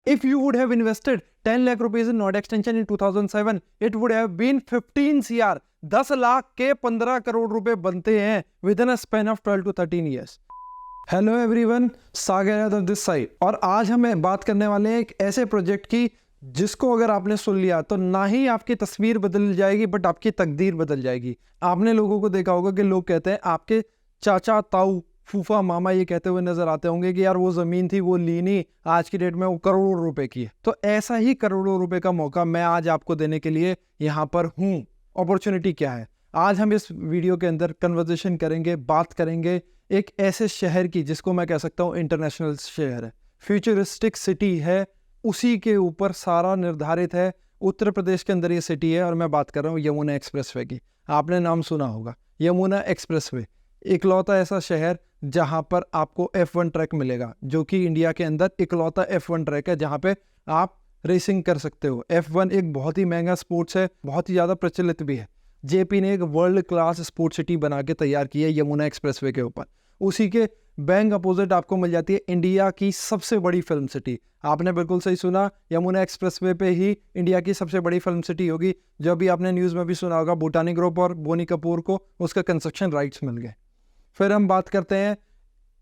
If you would have invested 10 lakh rupees in Noida extension in 2007, it would have been 15 CR. 10 lakh के 15 करोड़ रुपए बनते हैं within a span of 12 to 13 years. Hello everyone, Sagar Yadav this side. और आज हम बात करने वाले हैं एक ऐसे प्रोजेक्ट की जिसको अगर आपने सुन लिया तो ना ही आपकी तस्वीर बदल जाएगी बट आपकी तकदीर बदल जाएगी। आपने लोगों को देखा होगा कि लोग कहते हैं, आपके चाचा, ताऊ, फूफा, मामा ये कहते हुए नजर आते होंगे कि यार वो ज़मीन थी वो ली नहीं, आज की डेट में वो करोड़ों रुपए की है। तो ऐसा ही करोड़ों रुपए का मौका मैं आज आपको देने के लिए यहाँ पर हूँ। अपॉर्चुनिटी क्या है, आज हम इस वीडियो के अंदर कन्वर्सेशन करेंगे, बात करेंगे एक ऐसे शहर की जिसको मैं कह सकता हूँ इंटरनेशनल शहर है, फ्यूचरिस्टिक सिटी है, उसी के ऊपर सारा निर्धारित है। उत्तर प्रदेश के अंदर ये सिटी है और मैं बात कर रहा हूँ यमुना एक्सप्रेसवे की। आपने नाम सुना होगा, यमुना एक्सप्रेसवे, इकलौता ऐसा शहर जहां पर आपको F1 ट्रैक मिलेगा, जो कि इंडिया के अंदर इकलौता F1 ट्रैक है जहां पे आप रेसिंग कर सकते हो। F1 एक बहुत ही महंगा स्पोर्ट्स है, बहुत ही ज़्यादा प्रचलित भी है। जेपी ने एक वर्ल्ड क्लास स्पोर्ट्स सिटी बना के तैयार की है यमुना एक्सप्रेसवे के ऊपर। उसी के बैंक अपोजिट आपको मिल जाती है इंडिया की सबसे बड़ी फिल्म सिटी। आपने बिल्कुल सही सुना, यमुना एक्सप्रेसवे पे ही इंडिया की सबसे बड़ी फिल्म सिटी होगी। जो अभी आपने न्यूज़ में भी सुना होगा, भूटानी ग्रुप और बोनी कपूर को उसका कंस्ट्रक्शन राइट्स मिल गए। फिर हम बात करते हैं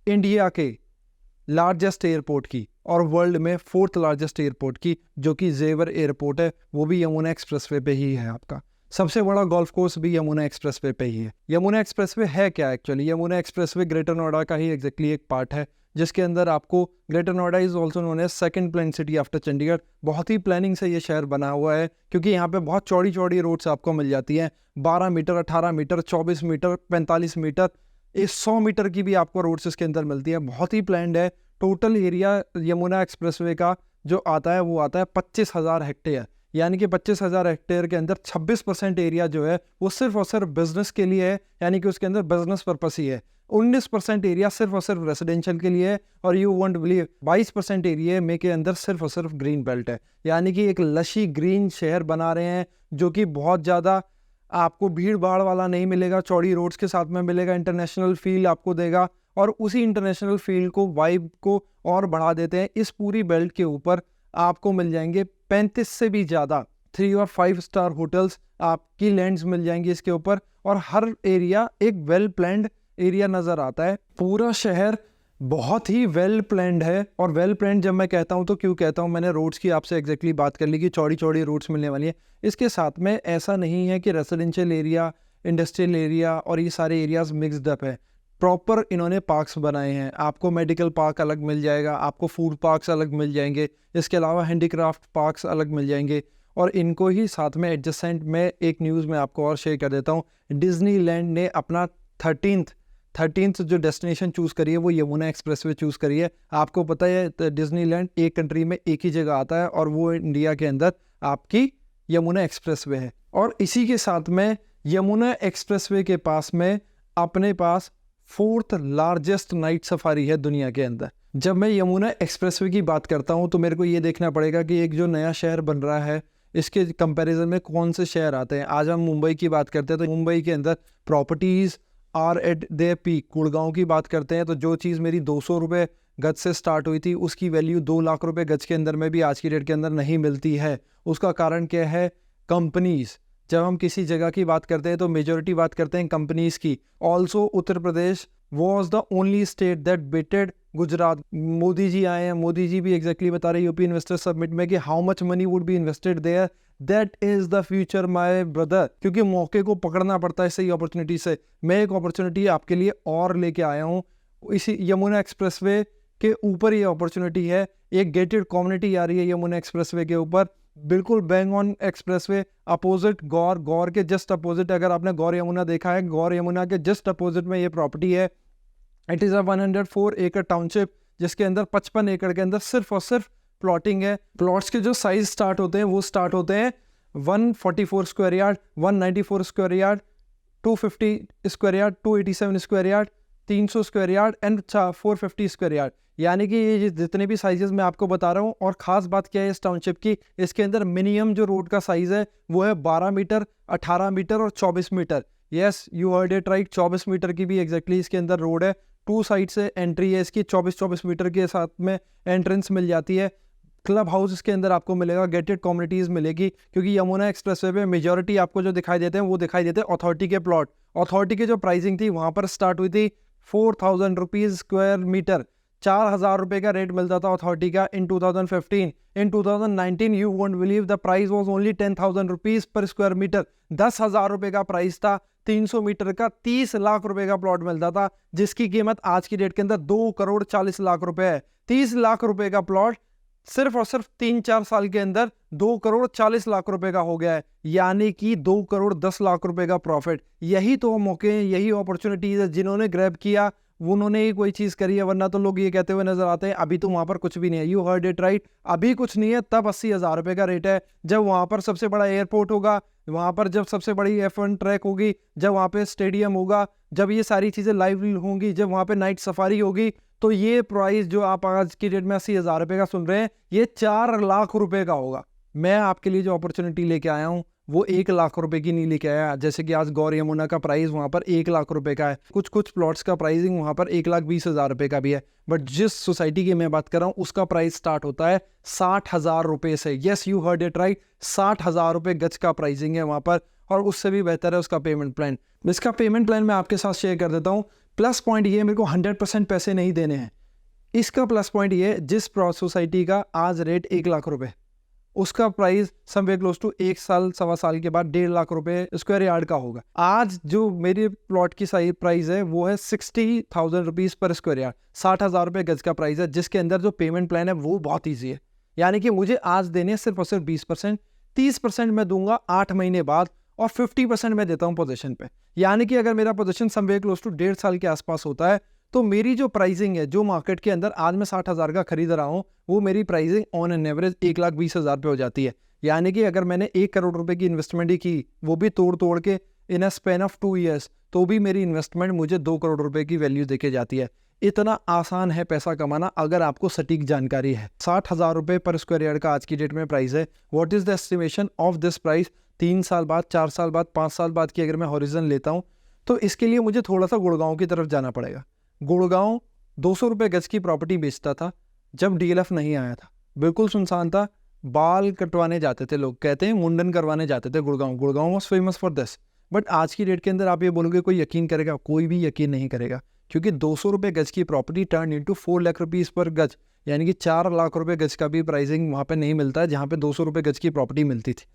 इंडिया के लार्जेस्ट एयरपोर्ट की और वर्ल्ड में 4th लार्जेस्ट एयरपोर्ट की, जो कि जेवर एयरपोर्ट है, वो भी यमुना एक्सप्रेसवे पे ही है। आपका सबसे बड़ा गोल्फ कोर्स भी यमुना एक्सप्रेसवे पे ही है। यमुना एक्सप्रेसवे है क्या actually? Yamuna expressway greater Noida का ही एग्जैक्टली एक पार्ट है, जिसके अंदर आपको greater Noida is also known as second plan city after Chandigarh. बहुत ही प्लानिंग से ये शहर बना हुआ है, क्योंकि यहाँ पे बहुत चौड़ी चौड़ी रोड्स आपको मिल जाती हैं। 12 metre, 18 metre, 24 metre, 45 metre, 100 metre की भी आपको रोड्स इसके अंदर मिलती है। बहुत ही प्लान्ड है। टोटल एरिया यमुना एक्सप्रेसवे का जो आता है वो आता है 25,000 हेक्टेयर, यानी कि 25,000 हेक्टेयर के अंदर 26% एरिया जो है वो सिर्फ और सिर्फ बिजनेस के लिए है, यानी कि उसके अंदर बिजनेस पर्पस ही है। 19% एरिया सिर्फ और सिर्फ रेसिडेंशियल के लिए है, और यू वोंट बिलीव 22% एरिया में के अंदर सिर्फ और सिर्फ ग्रीन बेल्ट है। यानी कि एक लशी ग्रीन शहर बना रहे हैं, जो कि बहुत ज़्यादा आपको भीड़ भाड़ वाला नहीं मिलेगा, चौड़ी रोड्स के साथ में मिलेगा, इंटरनेशनल फील आपको देगा। और उसी इंटरनेशनल फील को, वाइब को और बढ़ा देते हैं। इस पूरी बेल्ट के ऊपर आपको मिल जाएंगे 35 से भी ज़्यादा 3 और 5 स्टार होटल्स, आपकी लैंड्स मिल जाएंगी इसके ऊपर, और हर एरिया एक वेल प्लान्ड एरिया नज़र आता है। पूरा शहर बहुत ही वेल प्लान्ड है। और वेल प्लान्ड जब मैं कहता हूँ तो क्यों कहता हूँ, मैंने रोड्स की आपसे एग्जैक्टली बात कर ली कि चौड़ी चौड़ी रोड्स मिलने वाली है। इसके साथ में ऐसा नहीं है कि रेसिडेंशियल एरिया, इंडस्ट्रियल एरिया और ये सारे एरियाज मिक्सड अप है। प्रॉपर इन्होंने पार्क्स बनाए हैं। आपको मेडिकल पार्क अलग मिल जाएगा, आपको फूड पार्क्स अलग मिल जाएंगे, इसके अलावा हैंडीक्राफ्ट पार्क्स अलग मिल जाएंगे। और इनको ही साथ में एडजेसेंट में एक न्यूज़ में आपको और शेयर कर देता हूँ, डिज्नीलैंड ने अपना 13th जो डेस्टिनेशन चूज़ करी है वो यमुना एक्सप्रेसवे चूज़ करी है। आपको पता है डिज्नीलैंड एक कंट्री में एक ही जगह आता है, और वो इंडिया के अंदर आपकी यमुना एक्सप्रेसवे है। और इसी के साथ में यमुना एक्सप्रेसवे के पास में अपने पास 4th लार्जेस्ट नाइट सफारी है दुनिया के अंदर। जब मैं यमुना एक्सप्रेसवे की बात करता हूँ तो मेरे को ये देखना पड़ेगा कि एक जो नया शहर बन रहा है इसके कंपैरिजन में कौन से शहर आते हैं। आज हम मुंबई की बात करते हैं तो मुंबई के अंदर properties are at their peak. Gurgaon की बात करते हैं तो जो चीज़ मेरी 200 रुपये गज से स्टार्ट हुई थी उसकी वैल्यू 2 लाख रुपए गज के अंदर में भी आज की डेट के अंदर नहीं मिलती है। उसका कारण क्या है? कंपनीज़। जब हम किसी जगह की बात करते हैं तो मेजोरिटी बात करते हैं कंपनीज़ की। Also Uttar Pradesh was the only state that beated Gujarat. Modi ji आए हैं, मोदी जी भी एग्जैक्टली बता रहे यूपी इन्वेस्टर समिट में कि how much money would be invested there, that is the future my brother. क्योंकि मौके को पकड़ना पड़ता है सही अपॉर्चुनिटी से। मैं एक अपॉर्चुनिटी आपके लिए और लेके आया हूँ। इसी यमुना एक्सप्रेसवे के ऊपर ये अपॉर्चुनिटी है। एक गेटेड कम्युनिटी आ रही है यमुना एक्सप्रेसवे के ऊपर, बिल्कुल बैंग ऑन एक्सप्रेसवे अपोजिट गौर के जस्ट अपोजिट। अगर आपने गौर यमुना देखा है, गौर यमुना के जस्ट अपोजिट में ये प्रॉपर्टी है। इट इज़ अ 104 एकड़ टाउनशिप, जिसके अंदर 55 एकड़ के अंदर सिर्फ और सिर्फ प्लॉटिंग है। प्लॉट्स के जो साइज स्टार्ट होते हैं वो स्टार्ट होते हैं 144 square yard, 194 square yard, 250 square yard, 287 square yard, 300 square yard and 450 square yard. यानी कि ये जितने भी साइजेस मैं आपको बता रहा हूँ। और ख़ास बात क्या है इस टाउनशिप की, इसके अंदर मिनिमम जो रोड का साइज़ है वो है 12 मीटर, 18 मीटर और 24 metre. Yes, you heard it right, 24 metre की भी एग्जैक्टली इसके अंदर रोड है। 2 साइड से एंट्री है इसकी, 24 मीटर के साथ में एंट्रेंस मिल जाती है। क्लब हाउस के अंदर आपको मिलेगा, गेटेड कम्युनिटीज मिलेगी, क्योंकि यमुना एक्सप्रेसवे पे मेजॉरिटी आपको जो दिखाई देते हैं वो दिखाई देते हैं अथॉरिटी के प्लॉट। अथॉरिटी की जो प्राइसिंग थी वहां पर स्टार्ट हुई थी 4000 रुपीज स्क्वायर मीटर, 4000 रुपए का रेट मिलता था अथॉरिटी का in 2015। In 2019 you won't believe the price was only 10,000 rupees per square metre. 10,000 रुपए का प्राइस था, 300 मीटर का 30 लाख रुपए का प्लॉट मिलता था, जिसकी कीमत आज की डेट के अंदर 2 करोड़ 40 लाख रुपए है। 30 लाख रुपए का प्लॉट सिर्फ और सिर्फ 3-4 साल के अंदर 2 करोड़ 40 लाख रुपए का हो गया है, यानी कि 2 करोड़ 10 लाख रुपए का प्रॉफिट। यही तो मौके हैं, यही अपॉर्चुनिटीज है, जिन्होंने ग्रैब किया उन्होंने ही कोई चीज करी है, वरना तो लोग ये कहते हुए नजर आते हैं अभी तो वहां पर कुछ भी नहीं है। यू हर्ड इट राइट, अभी कुछ नहीं है, तब 80,000 रुपए का रेट है। जब वहां पर सबसे बड़ा एयरपोर्ट होगा, वहां पर जब सबसे बड़ी F1 ट्रैक होगी, जब वहां पे स्टेडियम होगा, जब ये सारी चीजें लाइव होंगी, जब वहां पे नाइट सफारी होगी, तो ये प्राइस जो आप आज की डेट में 80,000 रुपए का सुन रहे हैं, ये 4 लाख रुपए का होगा। मैं आपके लिए जो अपॉर्चुनिटी लेके आया हूँ वो 1 लाख रुपए की नहीं लेके आया। जैसे कि आज गौर यमुना का प्राइस वहां पर 1 लाख रुपए का है, कुछ कुछ प्लॉट्स का प्राइसिंग वहां पर 1,20,000 रुपए का भी है, बट जिस सोसाइटी की मैं बात कर रहा हूँ उसका प्राइस स्टार्ट होता है 60,000 रुपए से। Yes, you heard it right, 60,000 रुपए गज का प्राइसिंग है वहां पर, और उससे भी बेहतर है उसका पेमेंट प्लान। इसका पेमेंट प्लान मैं आपके साथ शेयर कर देता हूँ। प्लस पॉइंट ये, मेरे को 100% पैसे नहीं देने हैं। इसका प्लस पॉइंट ये, जिस सोसाइटी का आज रेट 1 लाख रुपए, उसका प्राइस समवेयर क्लोज टू 1 साल 1.25 साल के बाद 1.5 लाख रुपए स्क्वायर यार्ड का होगा। आज जो मेरे प्लॉट की साइज प्राइस है वो है 60,000 रुपीज पर स्क्वायर यार्ड, 60,000 रुपए गज का प्राइस है, जिसके अंदर जो पेमेंट प्लान है वो बहुत ईजी है। यानी कि मुझे आज देने सिर्फ और सिर्फ 20%, 30% मैं दूंगा 8 महीने बाद, और 50% मैं देता हूं पोजीशन पे। यानी कि अगर मेरा पोजीशन समवेयर क्लोज टू 1.5 साल के आसपास होता है, तो मेरी जो प्राइसिंग है, जो मार्केट के अंदर आज मैं 60,000 का खरीद रहा हूं, वो मेरी प्राइसिंग ऑन एन एवरेज 1,20,000 पे हो जाती है। यानी कि अगर मैंने 1 करोड़ रुपए की इन्वेस्टमेंट ही की, वो भी तोड़ तोड़ के इन अ स्पैन ऑफ 2 ईयर्स, तो भी मेरी इन्वेस्टमेंट मुझे 2 करोड़ रुपए की वैल्यू देके जाती है। इतना आसान है पैसा कमाना अगर आपको सटीक जानकारी है। 60,000 रुपए पर स्क्वायर यार्ड का आज की डेट में प्राइस है। What is the estimation of this price 3 साल बाद, 4 साल बाद, 5 साल बाद की अगर मैं हॉरिजन लेता हूं, तो इसके लिए मुझे थोड़ा सा गुड़गांव की तरफ जाना पड़ेगा। गुड़गांव 200 रुपए गज की प्रॉपर्टी बेचता था जब DLF नहीं आया था, बिल्कुल सुनसान था, बाल कटवाने जाते थे लोग, कहते हैं मुंडन करवाने जाते थे Gurgaon. Gurgaon was famous for this. But आज की डेट के अंदर आप ये बोलोगे कोई यकीन करेगा? कोई भी यकीन नहीं करेगा, क्योंकि 200 रुपए गज की property turn into 4 lakh rupees per गज, यानी कि 4 लाख रुपए गज का भी प्राइसिंग वहां पे नहीं मिलता है जहां पे 200 रुपए गज की प्रॉपर्टी मिलती थी।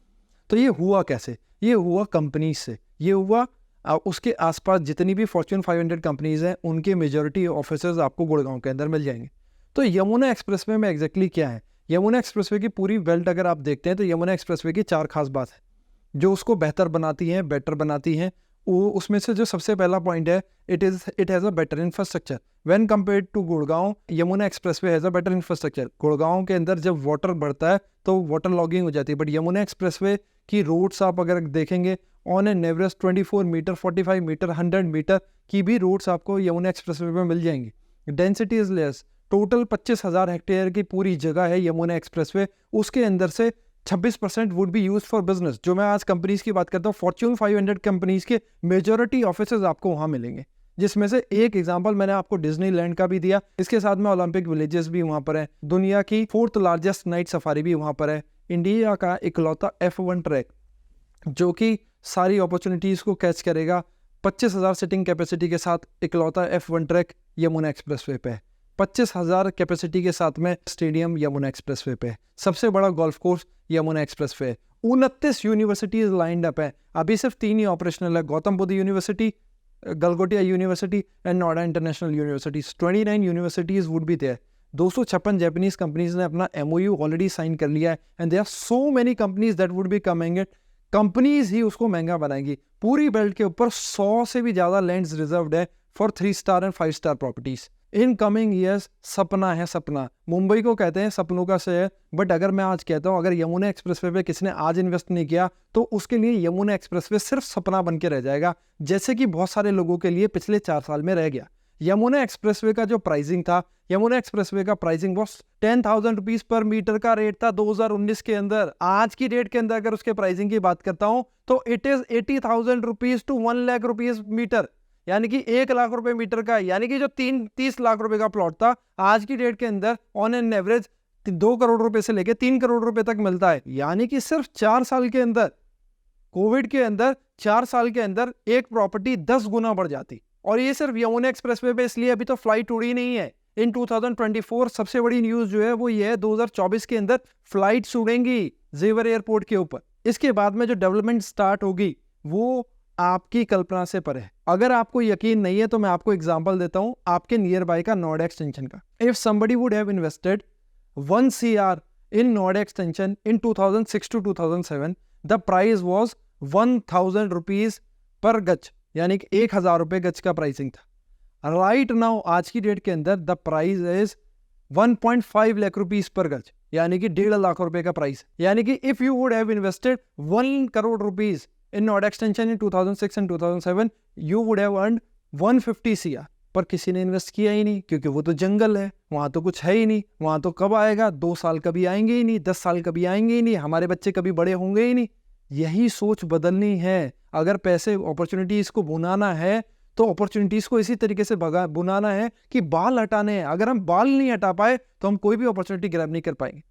तो ये हुआ कैसे? ये हुआ कंपनीज से, ये हुआ उसके आसपास जितनी भी फॉर्च्यून 500 कंपनीज हैं, उनके मेजॉरिटी ऑफिसर्स आपको गुड़गांव के अंदर मिल जाएंगे। तो यमुना एक्सप्रेसवे में एग्जैक्टली क्या है? यमुना एक्सप्रेसवे की पूरी बेल्ट अगर आप देखते हैं तो यमुना एक्सप्रेसवे की 4 खास बात है जो उसको बेहतर बनाती हैं, बेटर बनाती हैं। वो उसमें से जो सबसे पहला पॉइंट है, it has a better infrastructure when compared to Gurgaon. Yamuna expressway has a better infrastructure. Gurgaon के अंदर जब वाटर बढ़ता है तो वाटर लॉगिंग हो जाती है, बट यमुना एक्सप्रेसवे की रोड्स आप अगर देखेंगे on an average 24 metre, 45 metre, 100 metre की भी रोड्स आपको यमुना एक्सप्रेसवे में मिल जाएंगी। Density is less. Total 25,000 hectare की पूरी जगह है यमुना एक्सप्रेसवे, उसके अंदर से 26% would be use for business. जो मैं आज कंपनीज की बात करता हूँ, फॉर्च्यून 500 कंपनीज के मेजॉरिटी ऑफिसेज आपको वहां मिलेंगे, जिसमें से एक एग्जांपल मैंने आपको डिज्नीलैंड का भी दिया। इसके साथ में ओलंपिक विलेजेस भी वहां पर है, दुनिया की 4th लार्जेस्ट नाइट सफारी भी वहां पर है, इंडिया का इकलौता F1 ट्रैक जो कि सारी अपॉर्चुनिटीज को कैच करेगा। 25,000 सीटिंग कैपेसिटी के साथ इकलौता F1 ट्रैक यमुना एक्सप्रेसवे पे है। 25,000 कैपेसिटी के साथ में स्टेडियम यमुना एक्सप्रेसवे पे है। सबसे बड़ा गोल्फ कोर्स यमुना एक्सप्रेसवे है। 29 यूनिवर्सिटीज लाइंड अप है, अभी सिर्फ 3 ही ऑपरेशनल है, Gautam Buddha university, Galgotia university and Noida international university. 29 universities would be there. 256 Japanese companies ने अपना MOU ऑलरेडी साइन कर लिया है, and there are so many companies that would be coming it. Companies ही उसको महंगा बनाएंगी। पूरी बेल्ट के ऊपर 100 से भी ज्यादा लैंड्स रिजर्व्ड है for 3 star and 5 star properties. In coming years सपना है, सपना। मुंबई को कहते हैं सपनों का शहर, बट अगर मैं आज कहता हूं अगर यमुना एक्सप्रेसवे पे किसी ने आज इन्वेस्ट नहीं किया तो उसके लिए यमुना एक्सप्रेसवे सिर्फ सपना बन के रह जाएगा, जैसे कि बहुत सारे लोगों के लिए पिछले 4 साल में रह गया। यमुना एक्सप्रेसवे का जो प्राइसिंग था, यमुना एक्सप्रेसवे का प्राइसिंग वो 10,000 रुपीज पर मीटर का रेट था 2019 के अंदर। आज की डेट के अंदर अगर उसके प्राइसिंग की बात करता हूं तो it is 80,000 rupees to 1 lakh rupees metre, यानी कि 1 लाख रुपए मीटर का। यानी कि जो 30 लाख रुपए का प्लॉट था आज की डेट के अंदर ऑन एन एवरेज 2 करोड़ रुपए से लेके 3 करोड़ रुपए तक मिलता है। यानी कि सिर्फ 4 साल के अंदर, कोविड के अंदर 4 साल के अंदर एक प्रॉपर्टी 10 गुना बढ़ जाती। और ये सिर्फ यमुना एक्सप्रेसवे पे, इसलिए अभी तो फ्लाइट उड़ी नहीं है। इन 2024 सबसे बड़ी न्यूज जो है वो ये है, 2024 के अंदर फ्लाइट्स उड़ेंगी जेवर एयरपोर्ट के ऊपर। इसके बाद में जो डेवलपमेंट स्टार्ट होगी वो आपकी कल्पना से परे है। अगर आपको यकीन नहीं है तो मैं आपको एग्जांपल देता हूं आपके नियर बाय का नोएडा एक्सटेंशन का। If somebody would have invested 1 CR in Noida extension in 2006 to 2007, the price was 1000 rupees पर गज, यानी कि 1000 रुपए गज का प्राइसिंग था। राइट नाउ आज की डेट के अंदर the price is 1.5 lakh rupees पर गज, यानी कि 1.5 लाख रुपए का प्राइस। यानी कि if you would have invested 1 crore rupees in Noida extension in 2006 and 2007, you would have earned 150 CR। पर किसी ने इन्वेस्ट किया ही नहीं, क्योंकि वो तो जंगल है, वहां तो कुछ है ही नहीं। वहां तो कब आएगा, 2 साल कभी आएंगे ही नहीं, 10 साल कभी आएंगे ही नहीं, हमारे बच्चे कभी बड़े होंगे ही नहीं। यही सोच बदलनी है। अगर पैसे अपॉर्चुनिटीज को बुनाना है तो अपॉर्चुनिटीज को इसी तरीके से बुनाना है कि बाल हटाने हैं। अगर हम बाल नहीं हटा पाए तो हम कोई भी अपॉर्चुनिटी ग्रैब नहीं कर पाएंगे।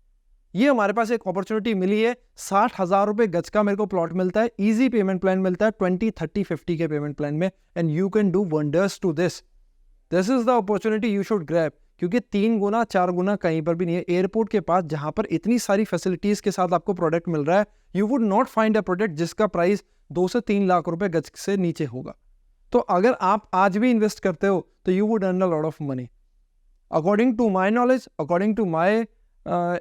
ये हमारे पास एक अपॉर्चुनिटी मिली है, 60,000 रुपए गज का मेरे को प्लॉट मिलता है, इजी पेमेंट प्लान मिलता है 20, 30, 50 के पेमेंट प्लान में, and you can do wonders to this is the opportunity you should grab. क्योंकि 3 गुना 4 गुना कहीं पर भी नहीं है। एयरपोर्ट के पास जहां पर इतनी सारी फैसिलिटीज के साथ आपको प्रोडक्ट मिल रहा है, you would not find a product जिसका प्राइस 2 से 3 लाख रुपए गज से नीचे होगा। तो अगर आप आज भी इन्वेस्ट करते हो तो you would earn a lot of money. According to my knowledge, according to my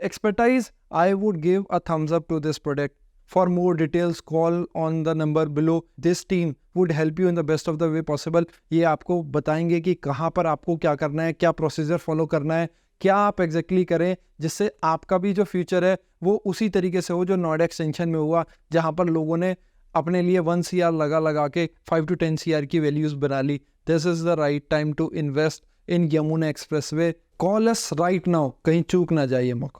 expertise, I would give a thumbs up to this product. For more details, call on the number below. This team would help you in the best of the way possible. ये आपको बताएंगे कि कहाँ पर आपको क्या करना है, क्या प्रोसीजर फॉलो करना है, क्या आप एग्जैक्टली करें जिससे आपका भी जो फ्यूचर है वो उसी तरीके से हो जो नोएडा एक्सटेंशन में हुआ, जहाँ पर लोगों ने अपने लिए 1 CR लगा के 5 to 10 CR की वैल्यूज बना ली। This is the right time to invest in Yamuna expressway. Call us right now, कहीं चूक ना जाइए मौका।